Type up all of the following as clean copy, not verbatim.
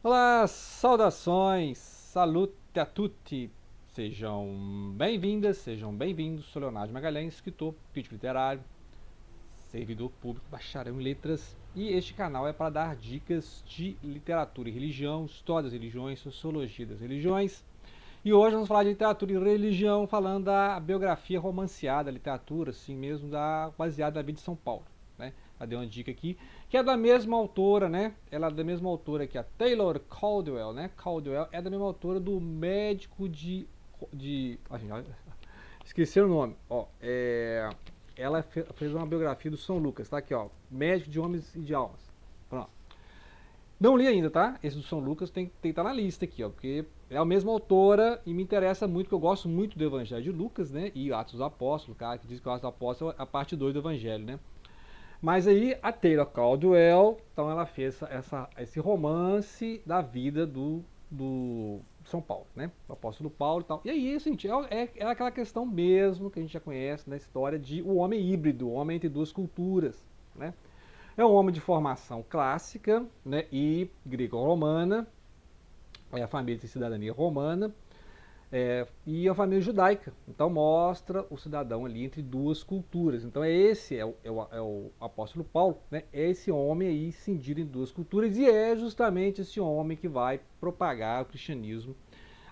Olá, saudações, salute a tutti. Sejam bem-vindas, sejam bem-vindos. Sou Leonardo Magalhães, escritor, crítico literário, servidor público, bacharel em letras. E este canal é para dar dicas de literatura e religião, história das religiões, sociologia das religiões. E hoje vamos falar de literatura e religião, falando da biografia romanceada, literatura, assim mesmo, baseada na vida de São Paulo. Né? Já dei uma dica aqui, que é da mesma autora, né? Ela é da mesma autora que a Taylor Caldwell, né? Caldwell é da mesma autora do Médico de esqueci o nome. Ela fez uma biografia do São Lucas, tá aqui, ó. Médico de Homens e de Almas. Pronto. Não li ainda, tá? Esse do São Lucas tem que estar na lista aqui, ó, porque é a mesma autora e me interessa muito, porque eu gosto muito do Evangelho de Lucas, né? E Atos dos Apóstolos, cara, que diz que o Atos dos Apóstolos é a parte 2 do Evangelho, né? Mas aí a Taylor Caldwell, então ela fez esse romance da vida do São Paulo, né? O apóstolo Paulo e tal. E aí, assim, é aquela questão mesmo que a gente já conhece na história de o homem híbrido, o homem entre duas culturas, né? É um homem de formação clássica, né, e grego-romana, é a família de cidadania romana, e a família judaica. Então mostra o cidadão ali entre duas culturas. Então é o apóstolo Paulo, né? É esse homem aí cindido em duas culturas e é justamente esse homem que vai propagar o cristianismo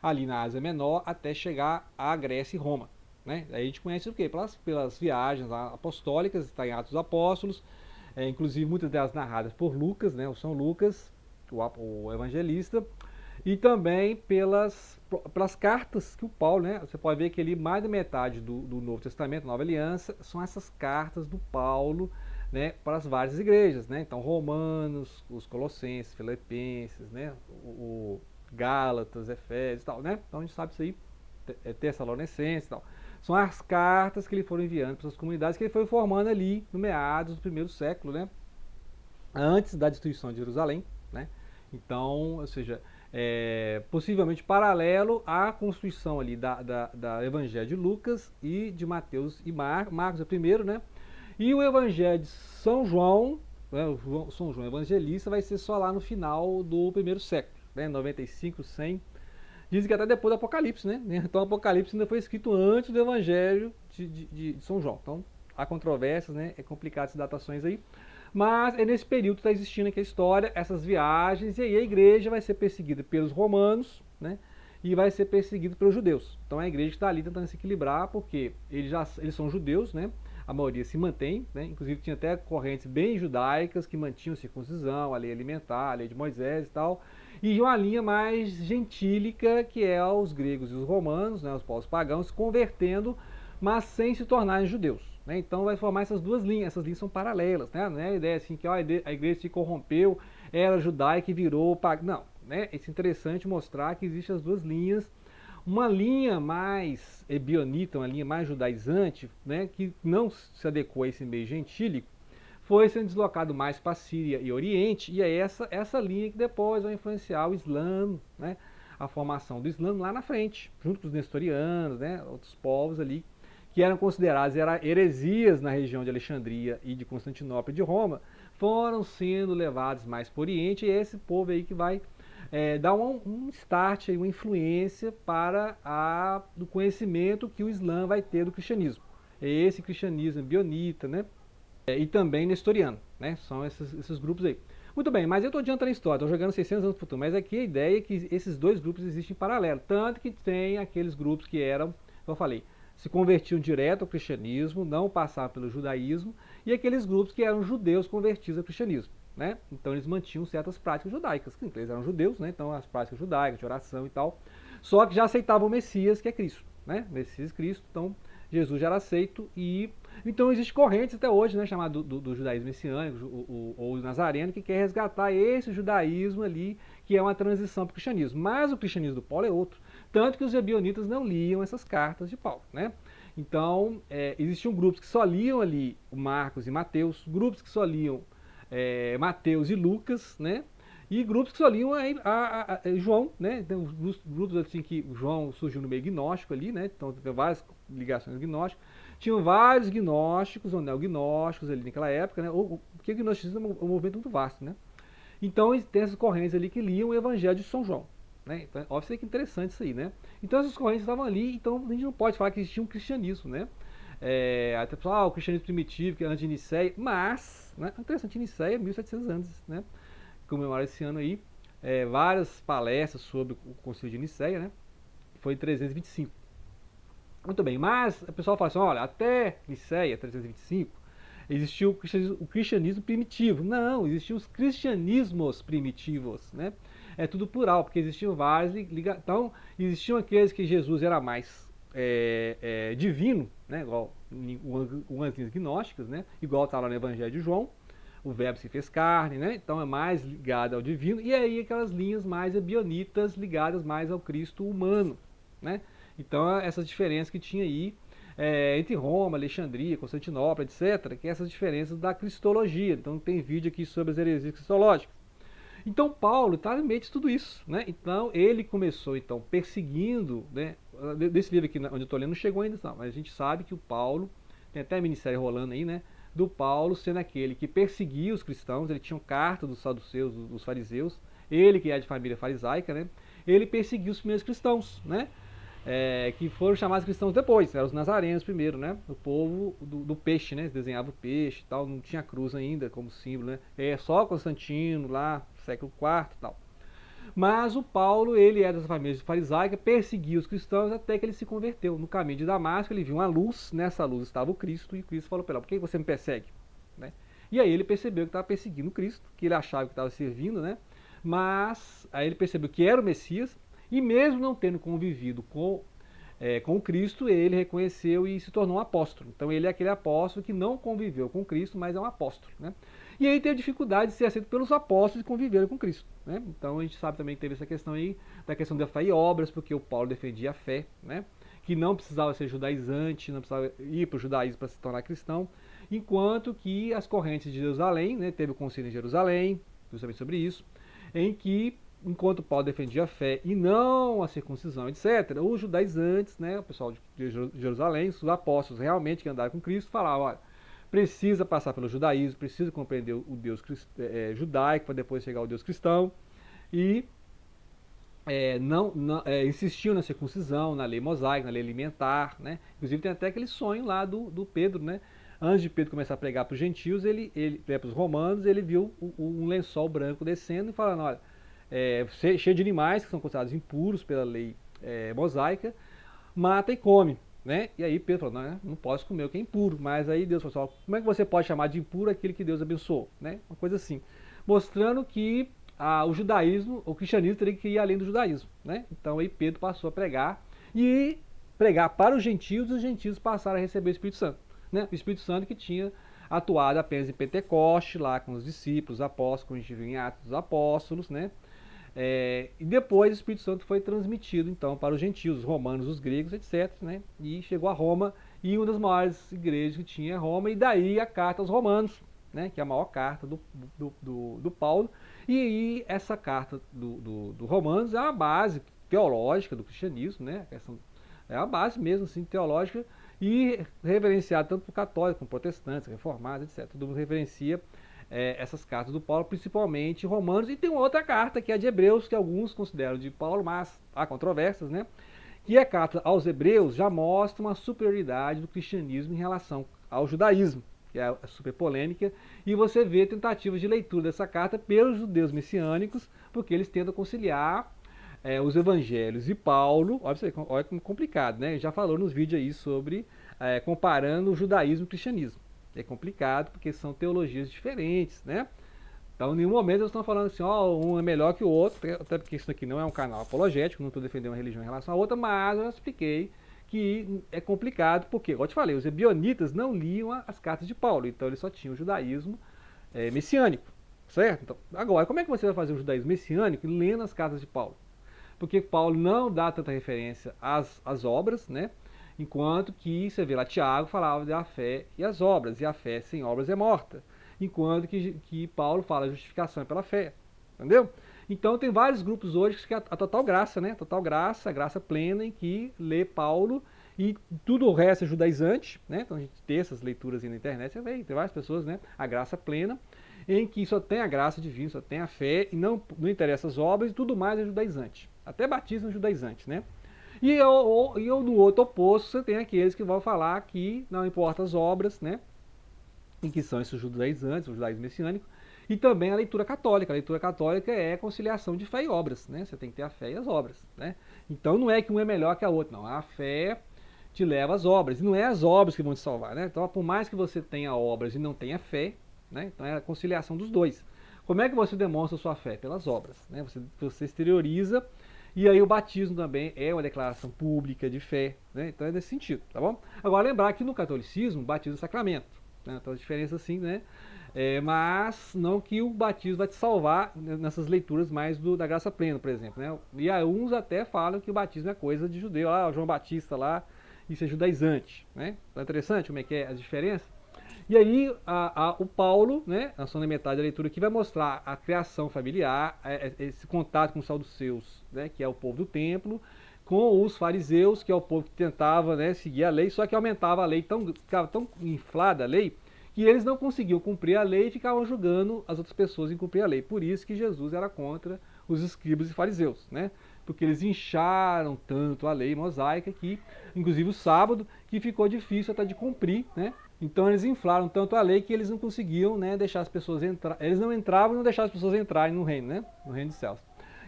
ali na Ásia Menor até chegar à Grécia e Roma. Né? Aí a gente conhece o quê? Pelas viagens lá, apostólicas, está em Atos dos Apóstolos, inclusive muitas delas narradas por Lucas, né? O São Lucas, o evangelista, e também pelas cartas que o Paulo, né? Você pode ver que ali mais da metade do Novo Testamento, Nova Aliança, são essas cartas do Paulo, né, para as várias igrejas, né? Então, Romanos, os Colossenses, Filipenses, né? O Gálatas, Efésios e tal, né? Então a gente sabe isso aí, Tessalonicenses e tal. São as cartas que ele foi enviando para as comunidades que ele foi formando ali no meados do primeiro século, né? Antes da destruição de Jerusalém, né? Então, ou seja, possivelmente paralelo à construção ali da Evangelho de Lucas e de Mateus e Marcos é o primeiro, né? E o Evangelho de São João, né, São João Evangelista, vai ser só lá no final do primeiro século, né? 95, 100. Dizem que até depois do Apocalipse, né? Então o Apocalipse ainda foi escrito antes do Evangelho de São João. Então há controvérsias, né? É complicado essas datações aí. Mas é nesse período que está existindo aqui a história, essas viagens, e aí a igreja vai ser perseguida pelos romanos, né? E vai ser perseguida pelos judeus. Então a igreja está ali tentando se equilibrar, porque eles são judeus, né? A maioria se mantém, né? Inclusive tinha até correntes bem judaicas que mantinham circuncisão, a lei alimentar, a lei de Moisés e tal. E uma linha mais gentílica, que é os gregos e os romanos, né? Os povos pagãos, se convertendo, mas sem se tornarem judeus. Né? Então vai formar essas duas linhas, essas linhas são paralelas, né? Não é a ideia assim que ó, a igreja se corrompeu, era judaica e virou pagã. Não, né? É interessante mostrar que existem as duas linhas. Uma linha mais ebionita, uma linha mais judaizante, né, que não se adequou a esse meio gentílico, foi sendo deslocado mais para a Síria e Oriente, e é essa linha que depois vai influenciar o Islã, né, a formação do Islã lá na frente, junto com os nestorianos, né, outros povos ali, que eram considerados heresias na região de Alexandria e de Constantinopla e de Roma, foram sendo levados mais para o Oriente, e é esse povo aí que vai dar um start, uma influência para do conhecimento que o Islã vai ter do cristianismo. É esse cristianismo bionita, né? E também nestoriano, né? São esses grupos aí. Muito bem, mas eu estou adiantando a história, estou jogando 600 anos para o futuro, mas aqui a ideia é que esses dois grupos existem em paralelo, tanto que tem aqueles grupos que eram, como eu falei, se convertiam direto ao cristianismo, não passavam pelo judaísmo, e aqueles grupos que eram judeus convertidos ao cristianismo. Né? Então eles mantinham certas práticas judaicas, que eles eram judeus, né? Então as práticas judaicas, de oração e tal, só que já aceitavam o Messias, que é Cristo. Né? Messias Cristo, então Jesus já era aceito e então existe correntes até hoje, né, chamado do judaísmo messiânico ou nazareno, que quer resgatar esse judaísmo ali, que é uma transição para o cristianismo. Mas o cristianismo do Paulo é outro. Tanto que os ebionitas não liam essas cartas de Paulo. Né? Então, existiam grupos que só liam ali o Marcos e Mateus, grupos que só liam Mateus e Lucas, né? E grupos que só liam João, né? Tem grupos assim que João surgiu no meio gnóstico ali, né? Então tem várias ligações gnósticas. Tinham vários gnósticos ou neognósticos ali naquela época, né? Porque o gnosticismo é um movimento muito vasto, né? Então tem essas correntes ali que liam o Evangelho de São João. Né? Então, óbvio que interessante isso aí, né? Então essas correntes estavam ali, então a gente não pode falar que existia um cristianismo, né? Até pessoal, o cristianismo primitivo, que é antes de Nicéia, mas, né, interessante, Nicéia, 1700 anos, né? Comemorar esse ano aí, várias palestras sobre o Concílio de Nicéia, né? Foi em 325. Muito bem, mas o pessoal fala assim, olha, até Nicéia, 325, existiu o cristianismo primitivo. Não, existiam os cristianismos primitivos, né? É tudo plural, porque existiam vários ligados. Então, existiam aqueles que Jesus era mais divino, né? Igual umas linhas gnósticas, né? Igual está lá no Evangelho de João, o verbo se fez carne, né? Então é mais ligado ao divino. E aí aquelas linhas mais ebionitas ligadas mais ao Cristo humano, né? Então essas diferenças que tinha aí entre Roma, Alexandria, Constantinopla, etc., que é essas diferenças da cristologia. Então tem vídeo aqui sobre as heresias cristológicas. Então Paulo está no meio de tudo isso, né? Então ele começou então perseguindo, né? Desse livro aqui onde eu estou lendo não chegou ainda, não, mas a gente sabe que o Paulo tem até ministério rolando aí, né? Do Paulo sendo aquele que perseguia os cristãos, ele tinha carta dos saduceus, dos fariseus, ele que é de família farisaica, né? Ele perseguiu os primeiros cristãos, né? Que foram chamados cristãos depois, eram os nazarenos primeiro, né? O povo do peixe, né? Desenhava o peixe e tal, não tinha cruz ainda como símbolo, né? É só Constantino lá, século IV e tal. Mas o Paulo, ele era dessa família farisaica, perseguia os cristãos até que ele se converteu. No caminho de Damasco, ele viu uma luz, nessa luz estava o Cristo, e o Cristo falou para ele, por que você me persegue? Né? E aí ele percebeu que estava perseguindo o Cristo, que ele achava que estava servindo, né? Mas aí ele percebeu que era o Messias, e mesmo não tendo convivido com o Cristo, ele reconheceu e se tornou um apóstolo. Então ele é aquele apóstolo que não conviveu com Cristo, mas é um apóstolo. Né? E aí teve dificuldade de ser aceito pelos apóstolos que conviveram com Cristo. Né? Então a gente sabe também que teve essa questão aí, da questão da fé e obras, porque o Paulo defendia a fé, né? Que não precisava ser judaizante, não precisava ir para o judaísmo para se tornar cristão, enquanto que as correntes de Jerusalém, né? Teve o concílio em Jerusalém, justamente sobre isso, em que enquanto Paulo defendia a fé e não a circuncisão, etc., os judaizantes, né, o pessoal de Jerusalém, os apóstolos realmente que andaram com Cristo, falavam, olha, precisa passar pelo judaísmo, precisa compreender o Deus judaico para depois chegar ao Deus cristão, e insistiam na circuncisão, na lei mosaica, na lei alimentar, né? Inclusive tem até aquele sonho lá do Pedro, né? Antes de Pedro começar a pregar para os gentios, para os romanos, ele viu um lençol branco descendo e falando, olha, cheio de animais que são considerados impuros pela lei mosaica, mata e come. Né? E aí Pedro falou, não posso comer o que é impuro. Mas aí Deus falou assim, como é que você pode chamar de impuro aquele que Deus abençoou? Né? Uma coisa assim. Mostrando que o judaísmo, o cristianismo teria que ir além do judaísmo. Né? Então aí Pedro passou a pregar e pregar para os gentios passaram a receber o Espírito Santo. Né? O Espírito Santo que tinha atuado apenas em Pentecoste, lá com os discípulos, os apóstolos, como a gente viu em Atos dos Apóstolos, né? E depois o Espírito Santo foi transmitido então para os gentios, os romanos, os gregos, etc. Né? E chegou a Roma, e uma das maiores igrejas que tinha é Roma, e daí a carta aos romanos, né? Que é a maior carta do Paulo. E aí essa carta do Romanos é uma base teológica do cristianismo, né? É uma base mesmo assim, teológica, e reverenciada tanto por católicos como protestantes, reformados, etc. Todo mundo reverencia essas cartas do Paulo, principalmente Romanos, e tem uma outra carta, que é a de Hebreus, que alguns consideram de Paulo, mas há controvérsias, né? Que a carta aos Hebreus já mostra uma superioridade do cristianismo em relação ao judaísmo, que é super polêmica, e você vê tentativas de leitura dessa carta pelos judeus messiânicos, porque eles tentam conciliar os evangelhos e Paulo. Olha como complicado, né? Já falou nos vídeos aí sobre comparando o judaísmo e o cristianismo. É complicado porque são teologias diferentes, né? Então, em nenhum momento eles estão falando assim, um é melhor que o outro, até porque isso aqui não é um canal apologético, não estou defendendo uma religião em relação à outra, mas eu expliquei que é complicado, porque, como eu te falei, os ebionitas não liam as cartas de Paulo, então eles só tinham o judaísmo messiânico, certo? Então, agora, como é que você vai fazer o judaísmo messiânico lendo as cartas de Paulo? Porque Paulo não dá tanta referência às obras, né? Enquanto que você vê lá Tiago falava da fé e as obras, e a fé sem obras é morta. Enquanto que Paulo fala a justificação é pela fé, entendeu? Então tem vários grupos hoje que é a total graça, né? Total graça, a graça plena, em que lê Paulo e tudo o resto é judaizante, né? Então a gente tem essas leituras aí na internet, você vê, tem várias pessoas, né? A graça plena. em que só tem a graça divina, só tem a fé, e não interessa as obras, e tudo mais é judaizante. Até batismo é judaizante, né? E no outro oposto, você tem aqueles que vão falar que não importa as obras, né? Em que são esses judaizantes, o judaísmo messiânico, e também a leitura católica. A leitura católica é conciliação de fé e obras, né? Você tem que ter a fé e as obras, né? Então não é que um é melhor que a outra, não. A fé te leva às obras, e não é as obras que vão te salvar, né? Então, por mais que você tenha obras e não tenha fé, né? Então é a conciliação dos dois. Como é que você demonstra sua fé? Pelas obras, né? Você exterioriza, e aí o batismo também é uma declaração pública de fé, né? Então é nesse sentido, tá bom? Agora lembrar que no catolicismo, o batismo é sacramento, né? Então a diferença assim, né? Mas não que o batismo vai te salvar nessas leituras mais da graça plena, por exemplo, né? E uns até falam que o batismo é coisa de judeu, lá o João Batista lá, isso é judaizante, né? Tá interessante como é que é a diferença? E aí o Paulo, né, na segunda metade da leitura aqui, vai mostrar a criação familiar, esse contato com os saduceus, né, que é o povo do templo, com os fariseus, que é o povo que tentava, né, seguir a lei, só que aumentava a lei, ficava tão inflada a lei, que eles não conseguiam cumprir a lei e ficavam julgando as outras pessoas em cumprir a lei. Por isso que Jesus era contra os escribas e fariseus, né? Porque eles incharam tanto a lei mosaica que, inclusive o sábado, que ficou difícil até de cumprir, né? Então eles inflaram tanto a lei que eles não conseguiam, né, deixar as pessoas entrar. Eles não entravam e não deixavam as pessoas entrarem no reino, né? No reino dos céus.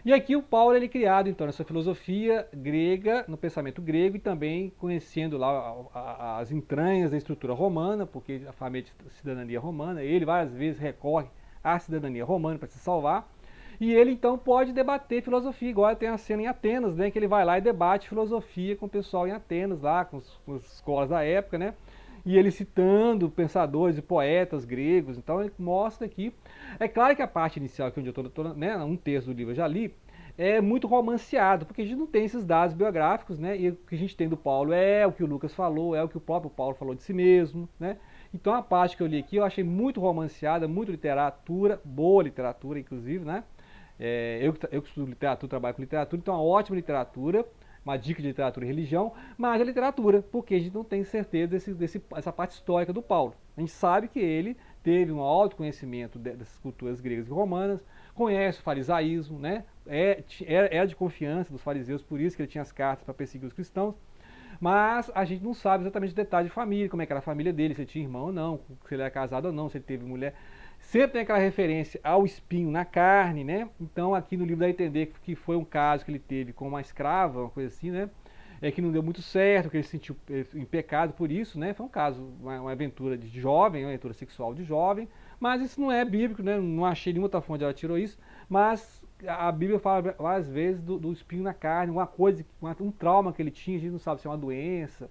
E aqui o Paulo ele é criado então nessa filosofia grega, no pensamento grego e também conhecendo lá as entranhas da estrutura romana, porque a família de cidadania romana, ele várias vezes recorre à cidadania romana para se salvar. E ele então pode debater filosofia, igual tem a cena em Atenas, né, que ele vai lá e debate filosofia com o pessoal em Atenas, lá com as escolas da época, né? E ele citando pensadores e poetas gregos, então ele mostra aqui. É claro que a parte inicial, aqui onde eu estou, né, um terço do livro eu já li, é muito romanceado, porque a gente não tem esses dados biográficos, né? E o que a gente tem do Paulo é o que o Lucas falou, é o que o próprio Paulo falou de si mesmo, né? Então a parte que eu li aqui eu achei muito romanceada, muito literatura, boa literatura, inclusive, né? Eu que estudo literatura, trabalho com literatura, então é uma ótima literatura, uma dica de literatura e religião, mas é literatura, porque a gente não tem certeza dessa parte histórica do Paulo. A gente sabe que ele teve um alto conhecimento dessas culturas gregas e romanas, conhece o farisaísmo, né? Era de confiança dos fariseus, por isso que ele tinha as cartas para perseguir os cristãos, mas a gente não sabe exatamente os detalhes de família, como é que era a família dele, se ele tinha irmão ou não, se ele era casado ou não, se ele teve mulher. Sempre tem aquela referência ao espinho na carne, né? Então aqui no livro dá a entender que foi um caso que ele teve com uma escrava, uma coisa assim, né? Que não deu muito certo, que ele se sentiu em pecado por isso, né? Foi um caso, uma aventura de jovem, uma aventura sexual de jovem, mas isso não é bíblico, né? Não achei nenhuma outra fonte onde ela tirou isso, mas a Bíblia fala várias vezes do espinho na carne, uma coisa, um trauma que ele tinha, a gente não sabe se é uma doença,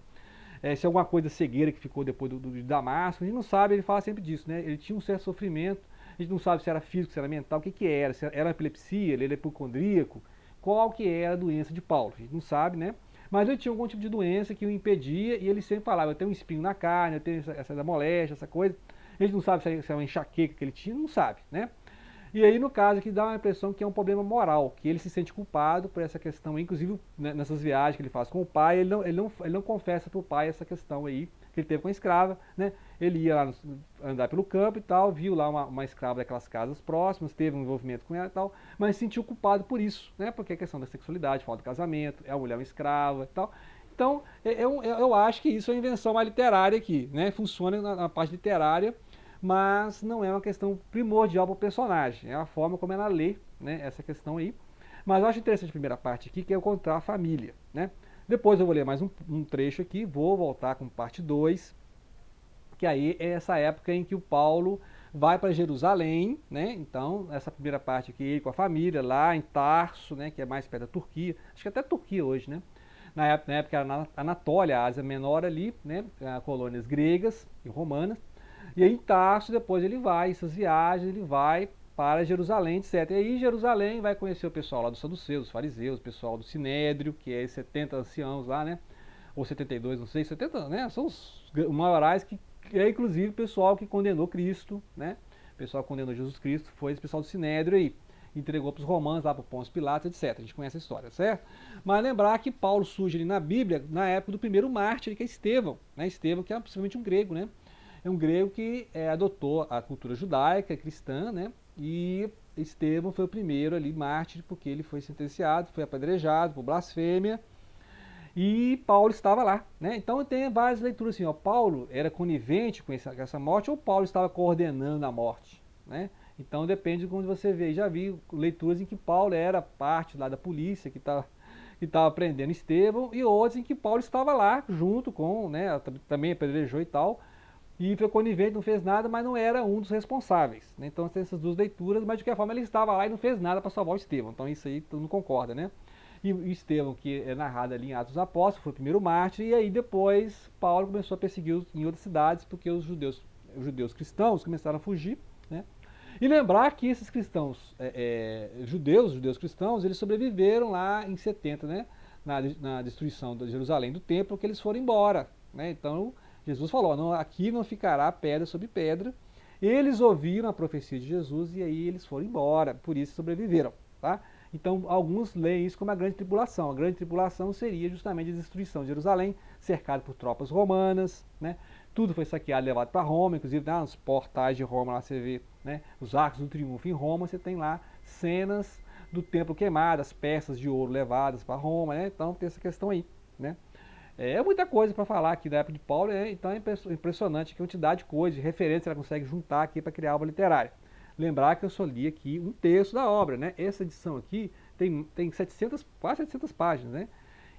se é alguma coisa cegueira que ficou depois de Damasco, a gente não sabe, ele fala sempre disso, né? Ele tinha um certo sofrimento, a gente não sabe se era físico, se era mental, o que era, se era epilepsia, ele era hipocondríaco, qual que era a doença de Paulo, a gente não sabe, né? Mas ele tinha algum tipo de doença que o impedia e ele sempre falava, eu tenho um espinho na carne, eu tenho essa moléstia, essa coisa, a gente não sabe se é uma enxaqueca que ele tinha, não sabe, né? E aí, no caso aqui, dá uma impressão que é um problema moral, que ele se sente culpado por essa questão, inclusive né, nessas viagens que ele faz com o pai, ele não confessa para o pai essa questão aí que ele teve com a escrava, né? Ele ia lá andar pelo campo e tal, viu lá uma escrava daquelas casas próximas, teve um envolvimento com ela e tal, mas se sentiu culpado por isso, né? Porque a questão da sexualidade, falta do casamento, é a mulher uma escrava e tal. Então, eu acho que isso é uma invenção mais literária aqui, né? Funciona na parte literária, mas não é uma questão primordial para o personagem, é a forma como ela lê, né, essa questão aí. Mas eu acho interessante a primeira parte aqui, que é encontrar a família, né? Depois eu vou ler mais um trecho aqui, vou voltar com parte 2, que aí é essa época em que o Paulo vai para Jerusalém, né? Então, essa primeira parte aqui, ele com a família, lá em Tarso, né, que é mais perto da Turquia, acho que até Turquia hoje, né? Na época era na Anatólia, a Ásia Menor ali, né, colônias gregas e romanas. E aí em Tarso, depois ele vai, essas viagens, ele vai para Jerusalém, etc. E aí em Jerusalém vai conhecer o pessoal lá dos saduceus, dos fariseus, o pessoal do Sinédrio, que é 70 anciãos lá, né? Ou 72, não sei, 70, né? São os maiorais, que é inclusive o pessoal que condenou Cristo, né? O pessoal que condenou Jesus Cristo foi esse pessoal do Sinédrio aí. Entregou para os romanos, lá para o Pôncio Pilatos, etc. A gente conhece a história, certo? Mas lembrar que Paulo surge ali na Bíblia, na época do primeiro mártir, que é Estevão, né? Estevão, que é possivelmente um grego, né? É um grego que adotou a cultura judaica, cristã, né? E Estevão foi o primeiro ali mártir, porque ele foi sentenciado, foi apedrejado por blasfêmia, e Paulo estava lá, né? Então tem várias leituras assim, ó, Paulo era conivente com essa morte ou Paulo estava coordenando a morte, né? Então depende de como você vê. Já vi leituras em que Paulo era parte lá da polícia que estava prendendo Estevão, e outras em que Paulo estava lá junto com, né, também apedrejou e tal, e foi conivente, não fez nada, mas não era um dos responsáveis, né? Então tem essas duas leituras, mas de qualquer forma ele estava lá e não fez nada para salvar o Estevão. Então isso aí todo mundo concorda, né? E Estevão, que é narrado ali em Atos dos Apóstolos, foi o primeiro mártir, e aí depois Paulo começou a persegui-los em outras cidades, porque os judeus cristãos começaram a fugir, né? E lembrar que esses cristãos, judeus cristãos, eles sobreviveram lá em 70, né? Na destruição de Jerusalém, do templo, que eles foram embora, né? Então Jesus falou, não, aqui não ficará pedra sobre pedra. Eles ouviram a profecia de Jesus e aí eles foram embora, por isso sobreviveram, tá? Então, alguns leem isso como a grande tribulação. A grande tribulação seria justamente a destruição de Jerusalém, cercado por tropas romanas, né? Tudo foi saqueado e levado para Roma, inclusive nos portais de Roma, lá você vê, né, os arcos do triunfo em Roma, você tem lá cenas do templo queimado, as peças de ouro levadas para Roma, né? Então tem essa questão aí, né? É muita coisa para falar aqui da época de Paulo, então é impressionante que quantidade de coisa, de referência ela consegue juntar aqui para criar obra literária. Lembrar que eu só li aqui um terço da obra, né? Essa edição aqui tem 700, quase 700 páginas, né?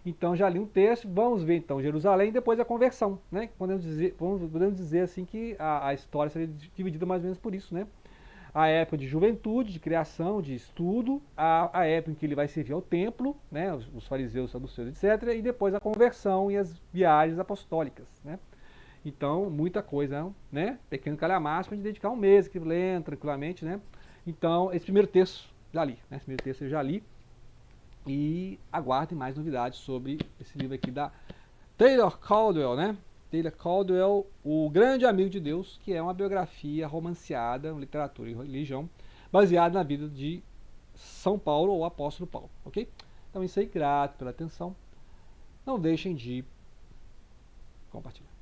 Então já li um terço, vamos ver então Jerusalém e depois a conversão, né? Podemos dizer assim que a história seria dividida mais ou menos por isso, né? A época de juventude, de criação, de estudo, a época em que ele vai servir ao templo, né? Os fariseus, saduceus, etc. E depois a conversão e as viagens apostólicas, né? Então, muita coisa, né? Pequeno calhamaço para a gente dedicar um mês aqui lendo tranquilamente, né? Então, esse primeiro texto já li, né? Esse primeiro texto eu já li. E aguardem mais novidades sobre esse livro aqui da Taylor Caldwell, né? Taylor Caldwell, O Grande Amigo de Deus, que é uma biografia romanceada, literatura e religião, baseada na vida de São Paulo ou Apóstolo Paulo, ok? Então, isso aí, grato pela atenção. Não deixem de compartilhar.